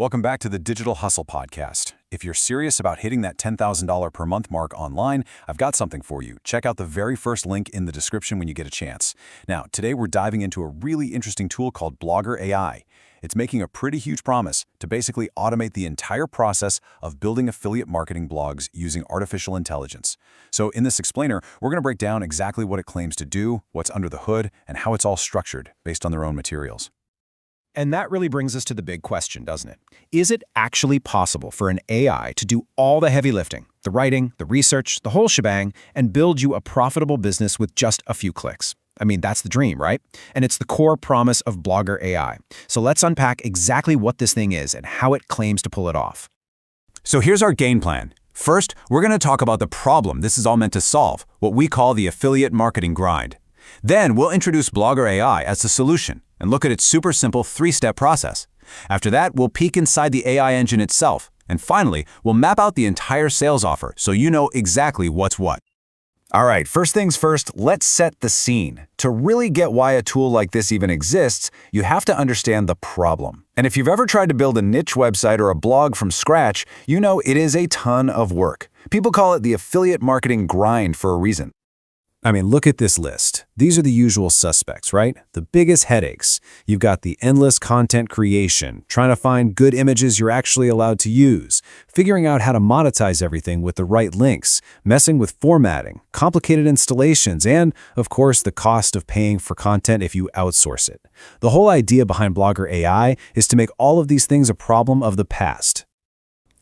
Welcome back to the Digital Hustle Podcast. If you're serious about hitting that $10,000 per month mark online, I've got something for you. Check out the very first link in the description when you get a chance. Now, today we're diving into a really interesting tool called Blogr AI. It's making a pretty huge promise to basically automate the entire process of building affiliate marketing blogs using artificial intelligence. So in this explainer, we're going to break down exactly what it claims to do, what's under the hood, and how it's all structured based on their own materials. And that really brings us to the big question, doesn't it? Is it actually possible for an AI to do all the heavy lifting, the writing, the research, the whole shebang, and build you a profitable business with just a few clicks? I mean, that's the dream, right? And it's the core promise of Blogr AI. So let's unpack exactly what this thing is and how it claims to pull it off. So here's our game plan. First, we're going to talk about the problem this is all meant to solve, what we call the affiliate marketing grind. Then we'll introduce Blogr AI as the solution and look at its super simple three-step process. After that, we'll peek inside the AI engine itself. And finally, we'll map out the entire sales offer so you know exactly what's what. All right, first things first, let's set the scene. To really get why a tool like this even exists, you have to understand the problem. And if you've ever tried to build a niche website or a blog from scratch, you know it is a ton of work. People call it the affiliate marketing grind for a reason. I mean, look at this list. These are the usual suspects, right? The biggest headaches. You've got the endless content creation, trying to find good images you're actually allowed to use, figuring out how to monetize everything with the right links, messing with formatting, complicated installations, and, of course, the cost of paying for content if you outsource it. The whole idea behind Blogr AI is to make all of these things a problem of the past.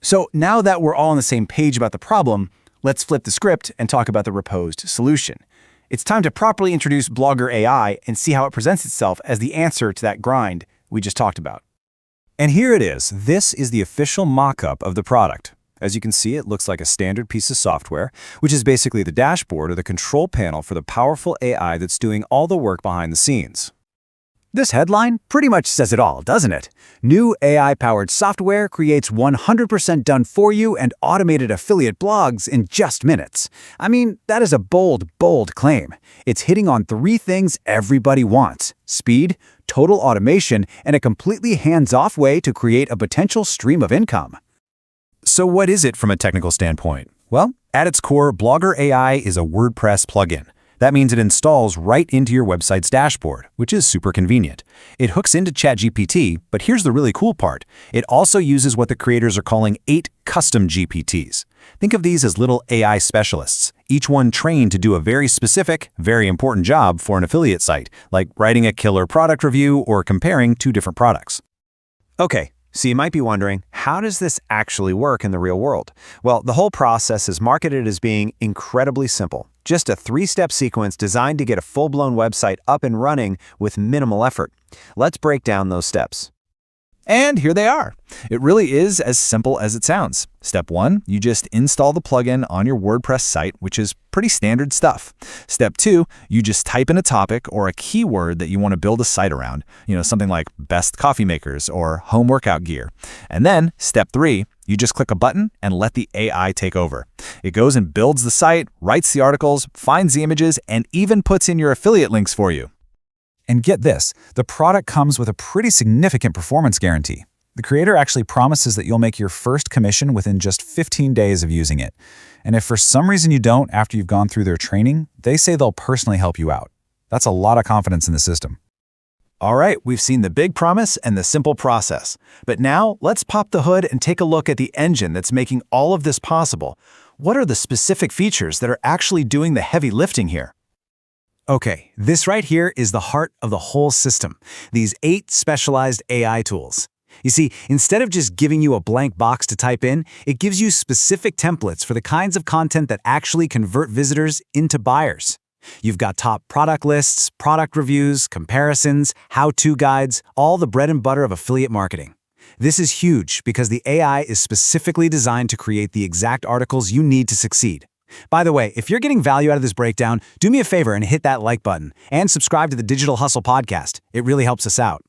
So now that we're all on the same page about the problem, let's flip the script and talk about the proposed solution. It's time to properly introduce Blogr AI and see how it presents itself as the answer to that grind we just talked about. And here it is. This is the official mock-up of the product. As you can see, it looks like a standard piece of software, which is basically the dashboard or the control panel for the powerful AI that's doing all the work behind the scenes. This headline pretty much says it all, doesn't it? New AI-powered software creates 100% done for you and automated affiliate blogs in just minutes. I mean, that is a bold, bold claim. It's hitting on three things everybody wants: speed, total automation, and a completely hands-off way to create a potential stream of income. So what is it from a technical standpoint? Well, at its core, Blogr AI is a WordPress plugin. That means it installs right into your website's dashboard, which is super convenient. It hooks into ChatGPT, but here's the really cool part. It also uses what the creators are calling 8 custom GPTs. Think of these as little AI specialists, each one trained to do a very specific, very important job for an affiliate site, like writing a killer product review or comparing two different products. Okay, so you might be wondering, how does this actually work in the real world? Well, the whole process is marketed as being incredibly simple. Just a 3-step sequence designed to get a full-blown website up and running with minimal effort. Let's break down those steps. And here they are. It really is as simple as it sounds. Step 1, you just install the plugin on your WordPress site, which is pretty standard stuff. Step 2, you just type in a topic or a keyword that you want to build a site around, something like best coffee makers or home workout gear. And then step 3, you just click a button and let the AI take over. It goes and builds the site, writes the articles, finds the images, and even puts in your affiliate links for you. And get this, the product comes with a pretty significant performance guarantee. The creator actually promises that you'll make your first commission within just 15 days of using it. And if for some reason you don't after you've gone through their training, they say they'll personally help you out. That's a lot of confidence in the system. All right, we've seen the big promise and the simple process. But now let's pop the hood and take a look at the engine that's making all of this possible. What are the specific features that are actually doing the heavy lifting here? Okay, this right here is the heart of the whole system, these 8 specialized AI tools. You see, instead of just giving you a blank box to type in, it gives you specific templates for the kinds of content that actually convert visitors into buyers. You've got top product lists, product reviews, comparisons, how-to guides, all the bread and butter of affiliate marketing. This is huge because the AI is specifically designed to create the exact articles you need to succeed. By the way, if you're getting value out of this breakdown, do me a favor and hit that like button and subscribe to the Digital Hustle Podcast. It really helps us out.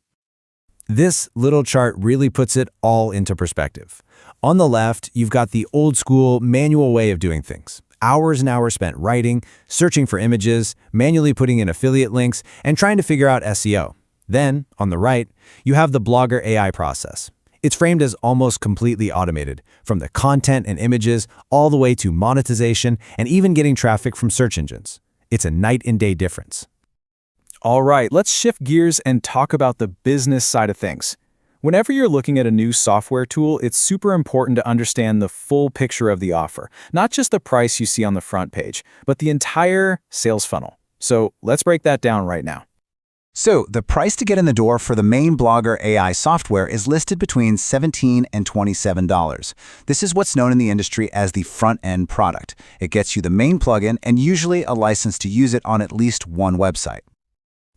This little chart really puts it all into perspective. On the left, you've got the old school manual way of doing things. Hours and hours spent writing, searching for images, manually putting in affiliate links, and trying to figure out SEO. Then, on the right, you have the Blogr AI process. It's framed as almost completely automated, from the content and images all the way to monetization and even getting traffic from search engines. It's a night and day difference. All right, let's shift gears and talk about the business side of things. Whenever you're looking at a new software tool, it's super important to understand the full picture of the offer, not just the price you see on the front page, but the entire sales funnel. So let's break that down right now. So, the price to get in the door for the main Blogr AI software is listed between $17 and $27. This is what's known in the industry as the front-end product. It gets you the main plugin and usually a license to use it on at least one website.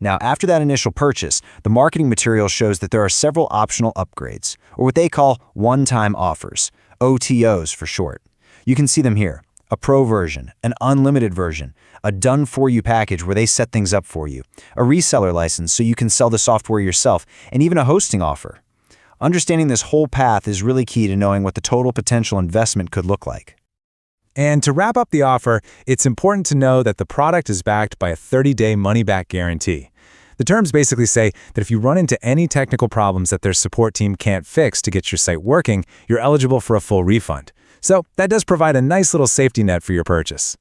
Now, after that initial purchase, the marketing material shows that there are several optional upgrades, or what they call one-time offers, OTOs for short. You can see them here: a pro version, an unlimited version, a done-for-you package where they set things up for you, a reseller license so you can sell the software yourself, and even a hosting offer. Understanding this whole path is really key to knowing what the total potential investment could look like. And to wrap up the offer, it's important to know that the product is backed by a 30-day money-back guarantee. The terms basically say that if you run into any technical problems that their support team can't fix to get your site working, you're eligible for a full refund. So that does provide a nice little safety net for your purchase.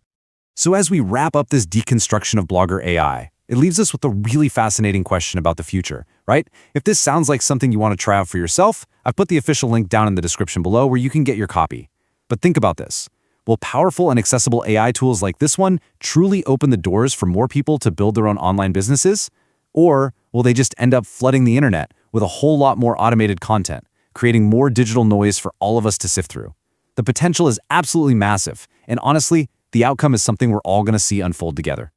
So as we wrap up this deconstruction of Blogr AI, it leaves us with a really fascinating question about the future, right? If this sounds like something you want to try out for yourself, I've put the official link down in the description below where you can get your copy. But think about this. Will powerful and accessible AI tools like this one truly open the doors for more people to build their own online businesses? Or will they just end up flooding the internet with a whole lot more automated content, creating more digital noise for all of us to sift through? The potential is absolutely massive, and honestly, the outcome is something we're all going to see unfold together.